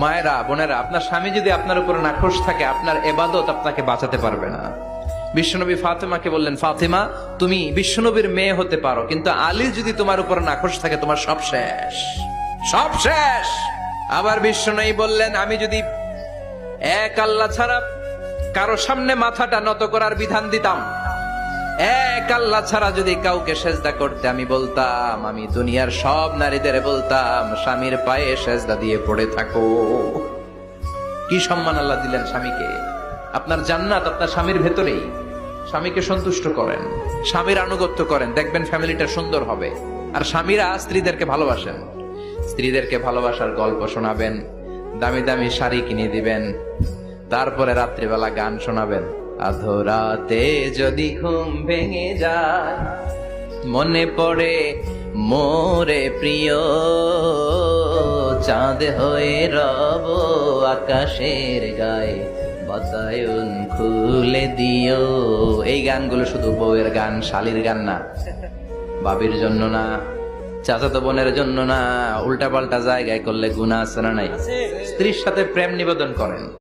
মায়েরা, বোনেরা, আপনার স্বামী যদি আপনার উপর নাখোশ থাকে, আপনার ইবাদত আপনাকে বাঁচাতে পারবে না। বিশ্বনবী ফাতেমাকে বললেন, ফাতেমা তুমি বিশ্বনবীর মেয়ে হতে পারো, কিন্তু আলী যদি তোমার উপর নাখোশ থাকে তোমার সব শেষ, সব শেষ। আবার বিশ্বনবী বললেন, আমি যদি এক আল্লাহ ছাড়া কারো সামনে মাথাটা নত করার বিধান দিতাম, এক আল্লাহ ছাড়া যদি কাউকে সেজদা করতে আমি বলতাম, আমি দুনিয়ার সব নারীদের বলতাম স্বামীর পায়ে সেজদা দিয়ে পড়ে থাকো। কি সম্মান আল্লাহ দিলেন স্বামীকে। আপনার জান্নাত আপনার স্বামীর ভেতরেই। স্বামীকে সন্তুষ্ট করেন, স্বামীর আনুগত্য করেন, দেখবেন ফ্যামিলিটা সুন্দর হবে। আর স্বামীরা স্ত্রীদেরকে ভালোবাসেন, স্ত্রীদেরকে ভালোবাসার গল্প শোনাবেন, দামি দামি শাড়ি কিনে দিবেন, তারপরে রাত্রিবেলা গান শোনাবেন। আধরাতে যদি ঘুম ভেঙে যায়, মনে পড়ে মোরে প্রিয়, চাঁদ হয়ে রব আকাশের গায়ে, বাতায়ন খুলে দিও। এই গানগুলো শুধু বউয়ের গান, শালীর গান না, বাবির জন্য না, চাচাতো বোনের জন্য না। উল্টা পাল্টা জায়গায় করলে গুনাহ আছে না নাই? স্ত্রীর সাথে প্রেম নিবেদন করেন।